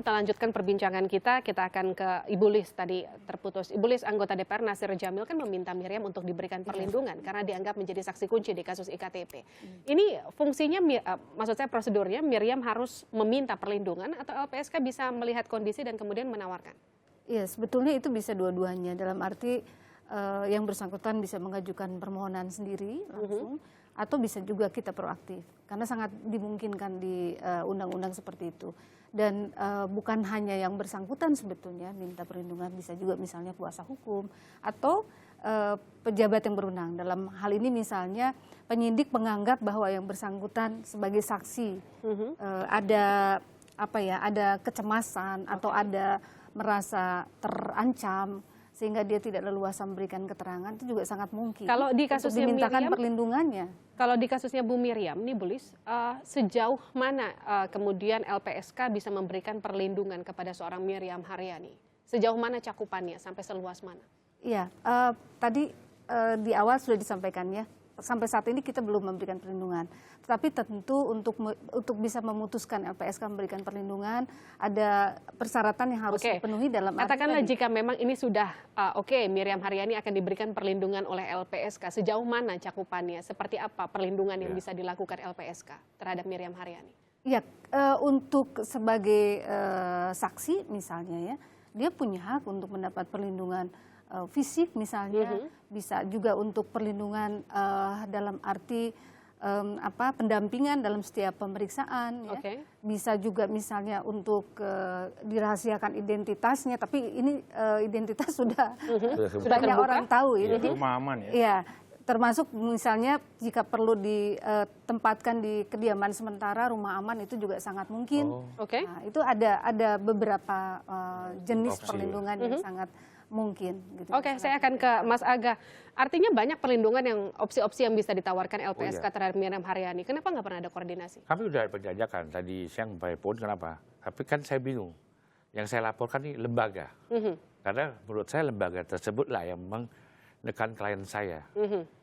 Kita lanjutkan perbincangan kita akan ke Ibu Lis tadi terputus. Ibu Lis, anggota DPR Nasir Jamil kan meminta Miriam untuk diberikan perlindungan karena dianggap menjadi saksi kunci di kasus IKTP. Ini fungsinya, maksud saya prosedurnya, Miriam harus meminta perlindungan atau LPSK bisa melihat kondisi dan kemudian menawarkan? Iya, sebetulnya itu bisa dua-duanya, dalam arti yang bersangkutan bisa mengajukan permohonan sendiri langsung, atau bisa juga kita proaktif, karena sangat dimungkinkan di undang-undang seperti itu. Dan bukan hanya yang bersangkutan sebetulnya minta perlindungan, bisa juga misalnya kuasa hukum atau pejabat yang berwenang. Dalam hal ini misalnya penyidik menganggap bahwa yang bersangkutan sebagai saksi ada ada kecemasan atau ada merasa terancam sehingga dia tidak leluasa memberikan keterangan, itu juga sangat mungkin. Kalau di kasusnya dimintakan Miriam, perlindungannya. Kalau di kasusnya Bu Miriam, nih Bu Lis, sejauh mana kemudian LPSK bisa memberikan perlindungan kepada seorang Miriam Haryani? Sejauh mana cakupannya, sampai seluas mana? Iya, tadi di awal sudah disampaikan ya, sampai saat ini kita belum memberikan perlindungan. Tetapi tentu untuk bisa memutuskan LPSK memberikan perlindungan, ada persyaratan yang harus dipenuhi dalam arti katakanlah jika memang ini sudah Miriam Haryani akan diberikan perlindungan oleh LPSK, sejauh mana cakupannya, seperti apa perlindungan yang bisa dilakukan LPSK terhadap Miriam Haryani? Iya, untuk sebagai saksi misalnya ya, dia punya hak untuk mendapat perlindungan fisik misalnya, bisa juga untuk perlindungan dalam arti pendampingan dalam setiap pemeriksaan, ya. Bisa juga misalnya untuk dirahasiakan identitasnya, tapi ini identitas sudah banyak orang tahu ya. Jadi rumah aman ya. Iya, termasuk misalnya jika perlu ditempatkan di kediaman sementara, rumah aman itu juga sangat mungkin. Nah, itu ada beberapa jenis perlindungan yang sangat mungkin. Gitu. Saya akan ke Mas Aga. Artinya banyak perlindungan yang opsi-opsi yang bisa ditawarkan LPSK terhadap Miriam Haryani. Kenapa nggak pernah ada koordinasi? Kami udah penjajakan tadi siang by phone, kenapa? Tapi kan saya bingung. Yang saya laporkan ini lembaga. Karena menurut saya lembaga tersebutlah yang menekan klien saya.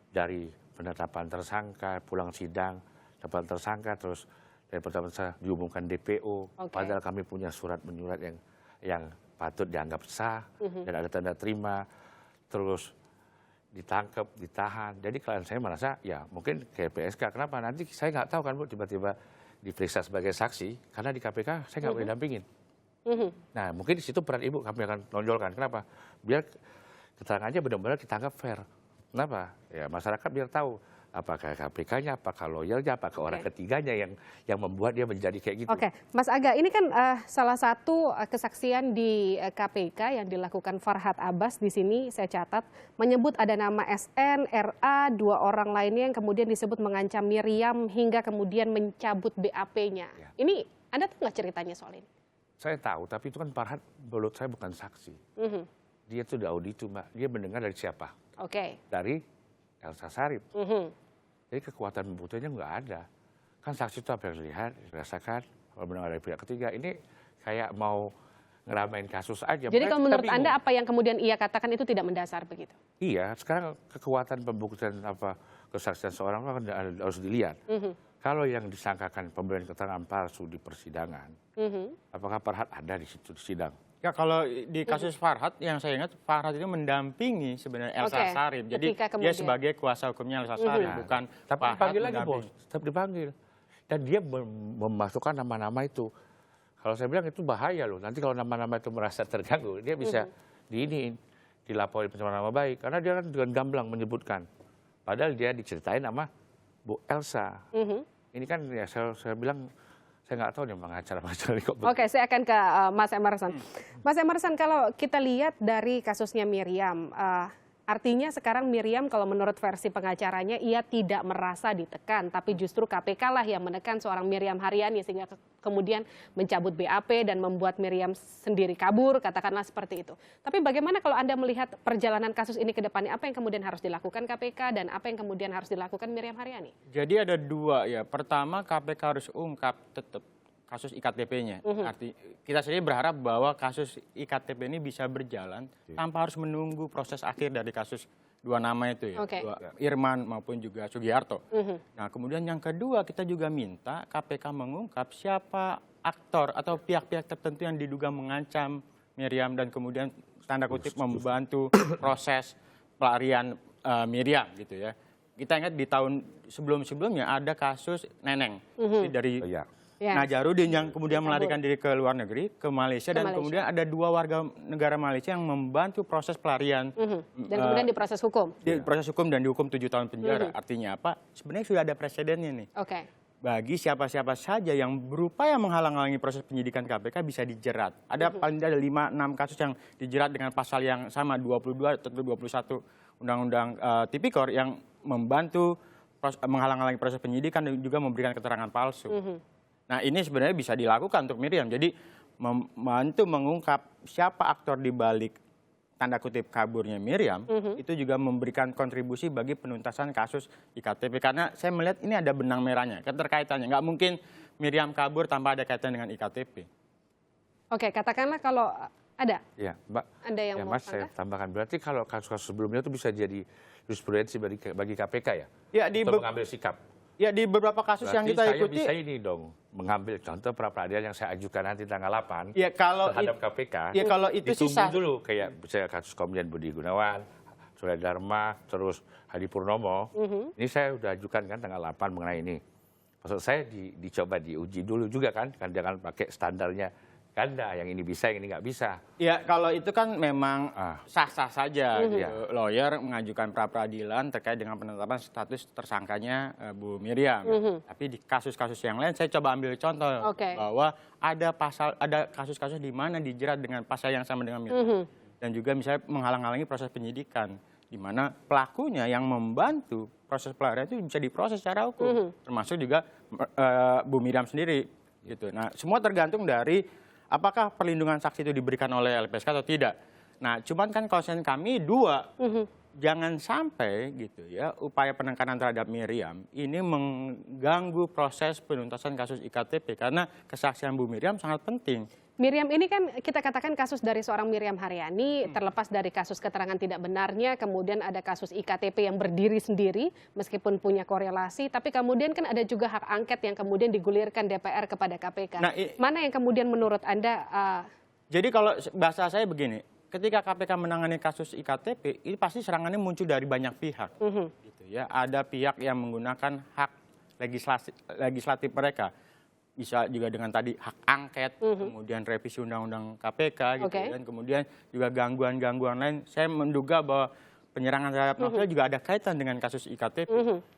Dari penetapan tersangka, pulang sidang, penetapan tersangka, terus dari penetapan saya diumumkan DPO. Padahal kami punya surat menyurat yang patut dianggap sah dan ada tanda terima, terus ditangkap, ditahan. Jadi klien saya merasa ya mungkin ke LPSK. Kenapa? Nanti saya nggak tahu kan Bu, tiba-tiba diperiksa sebagai saksi karena di KPK saya nggak boleh dampingin. Nah mungkin di situ peran Ibu kami akan tonjolkan. Kenapa? Biar keterangannya benar-benar ditangkap fair. Kenapa? Ya masyarakat biar tahu apakah KPK-nya, apakah lawyernya, apakah orang ketiganya yang membuat dia menjadi kayak gitu. Mas Aga, ini kan salah satu kesaksian di KPK yang dilakukan Farhad Abbas di sini saya catat menyebut ada nama SN, RA, 2 orang lainnya yang kemudian disebut mengancam Miriam hingga kemudian mencabut BAP-nya. Ini Anda tahu nggak ceritanya soal ini? Saya tahu, tapi itu kan Farhad menurut saya bukan saksi. Dia itu di auditu, Mbak. Dia mendengar dari siapa? Dari Elsa Sharif. Jadi kekuatan pembuktiannya nggak ada. Kan saksi itu apa yang dilihat, dirasakan, kalau mendengar dari pihak ketiga, ini kayak mau ngeramein kasus aja. Jadi kalau menurut Anda apa yang kemudian ia katakan itu tidak mendasar begitu? Iya, sekarang kekuatan pembuktian kesaksian seorang kan harus dilihat. Kalau yang disangkakan pemberian keterangan palsu di persidangan, apakah Farhad ada di situ di sidang? Ya kalau di kasus Farhad yang saya ingat Farhad itu mendampingi sebenarnya Elsa Sharif. Jadi dia sebagai kuasa hukumnya Elsa Sharif, bukan tapi dipanggil lagi Bos, tetap dipanggil. Dan dia memasukkan nama-nama itu. Kalau saya bilang itu bahaya loh. Nanti kalau nama-nama itu merasa terganggu, dia bisa dilaporin pencemaran nama baik. Karena dia kan dengan gamblang menyebutkan. Padahal dia diceritain sama Bu Elsa. Ini kan ya saya bilang, saya nggak tahu nih pengacara-pengacara kok. Saya akan ke Mas Emerson. Mas Emerson, kalau kita lihat dari kasusnya Miriam, artinya sekarang Miriam kalau menurut versi pengacaranya ia tidak merasa ditekan, tapi justru KPK lah yang menekan seorang Miriam Haryani sehingga kemudian mencabut BAP dan membuat Miriam sendiri kabur, katakanlah seperti itu. Tapi bagaimana kalau Anda melihat perjalanan kasus ini ke depannya, apa yang kemudian harus dilakukan KPK dan apa yang kemudian harus dilakukan Miriam Haryani? Jadi ada dua ya. Pertama KPK harus ungkap tetap kasus IKTP-nya. Arti kita sendiri berharap bahwa kasus IKTP ini bisa berjalan tanpa harus menunggu proses akhir dari kasus 2 nama itu ya, Irman maupun juga Sugiharto. Nah kemudian yang kedua kita juga minta KPK mengungkap siapa aktor atau pihak-pihak tertentu yang diduga mengancam Miriam dan kemudian tanda kutip membantu proses pelarian Miriam gitu ya. Kita ingat di tahun sebelum-sebelumnya ada kasus Neneng dari Ya. Najarudin yang kemudian melarikan diri ke luar negeri, ke Malaysia, dan kemudian ada 2 warga negara Malaysia yang membantu proses pelarian. Dan kemudian diproses hukum. Proses hukum dan dihukum 7 tahun penjara. Artinya apa? Sebenarnya sudah ada presidennya nih. Oke. Bagi siapa-siapa saja yang berupaya menghalang-halangi proses penyidikan KPK bisa dijerat. Ada paling tidak ada 5-6 kasus yang dijerat dengan pasal yang sama, 22 atau 21 Undang-Undang Tipikor yang membantu menghalang-halangi proses penyidikan dan juga memberikan keterangan palsu. Nah, ini sebenarnya bisa dilakukan untuk Miriam. Jadi membantu mengungkap siapa aktor di balik tanda kutip kaburnya Miriam, itu juga memberikan kontribusi bagi penuntasan kasus IKTP. Karena saya melihat ini ada benang merahnya, keterkaitannya. Nggak mungkin Miriam kabur tanpa ada kaitan dengan IKTP. Oke, katakanlah kalau ada. Ya, Mbak. Ada yang ya, mau Mas, saya tambahkan. Berarti kalau kasus-kasus sebelumnya itu bisa jadi jurisprudensi bagi KPK ya? Ya, untuk mengambil sikap. Ya, di beberapa kasus Berarti yang kita ikuti. saya bisa ini dong, mengambil contoh pra-peradilan yang saya ajukan nanti tanggal 8 ya, kalau terhadap KPK. Ya, kalau itu sih ditunggu dulu, kayak misalnya kasus Komjen Budi Gunawan, Surya Dharma, terus Hadi Purnomo. Ini saya sudah ajukan kan tanggal 8 mengenai ini. Maksud saya dicoba diuji dulu juga kan jangan pakai standarnya ganda, yang ini bisa, yang ini nggak bisa. Ya, kalau itu kan memang sah-sah saja. Gitu. Ya. Lawyer mengajukan pra-peradilan terkait dengan penetapan status tersangkanya Bu Miriam. Tapi di kasus-kasus yang lain, saya coba ambil contoh bahwa ada kasus-kasus di mana dijerat dengan pasal yang sama dengan Miriam. Dan juga misalnya menghalang-halangi proses penyidikan, di mana pelakunya yang membantu proses pelarian itu bisa diproses secara hukum. Termasuk juga Bu Miriam sendiri. Gitu. Nah, semua tergantung dari apakah perlindungan saksi itu diberikan oleh LPSK atau tidak. Nah, cuman kan konsen kami 2, jangan sampai gitu ya upaya penekanan terhadap Miriam ini mengganggu proses penuntasan kasus IKTP karena kesaksian Bu Miriam sangat penting. Miriam ini kan kita katakan kasus dari seorang Miriam Haryani, terlepas dari kasus keterangan tidak benarnya, kemudian ada kasus IKTP yang berdiri sendiri meskipun punya korelasi, tapi kemudian kan ada juga hak angket yang kemudian digulirkan DPR kepada KPK. Nah, mana yang kemudian menurut Anda? Jadi kalau bahasa saya begini, ketika KPK menangani kasus IKTP, ini pasti serangannya muncul dari banyak pihak. Gitu ya. Ada pihak yang menggunakan hak legislatif mereka. Bisa juga dengan tadi hak angket, kemudian revisi undang-undang KPK, gitu, dan kemudian juga gangguan-gangguan lain. Saya menduga bahwa penyerangan terhadap novel juga ada kaitan dengan kasus IKTP.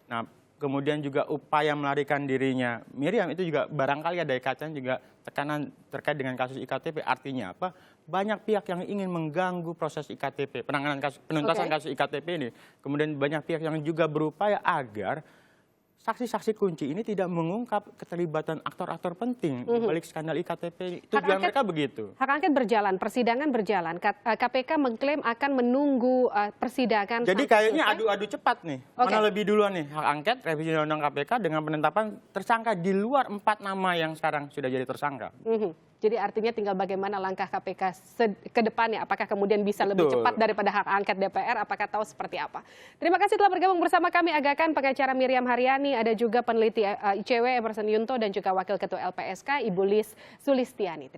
Nah, kemudian juga upaya melarikan dirinya Miriam itu juga barangkali ada kaitan juga tekanan terkait dengan kasus IKTP. Artinya apa? Banyak pihak yang ingin mengganggu proses IKTP, penuntasan kasus IKTP ini. Kemudian banyak pihak yang juga berupaya agar saksi-saksi kunci ini tidak mengungkap keterlibatan aktor-aktor penting di balik skandal IKTP. Tujuan mereka begitu. Hak angket berjalan, persidangan berjalan. KPK mengklaim akan menunggu persidangan. Jadi kayaknya adu-adu cepat nih. Mana lebih duluan nih hak angket, revisi undang-undang KPK dengan penetapan tersangka di luar 4 nama yang sekarang sudah jadi tersangka. Jadi artinya tinggal bagaimana langkah KPK ke depannya. Apakah kemudian bisa lebih cepat daripada hak angket DPR? Apakah tahu seperti apa? Terima kasih telah bergabung bersama kami Agakan, pengacara Miriam Haryani. Ada juga peneliti ICW Emerson Yunto dan juga Wakil Ketua LPSK Ibu Lis Sulistiani.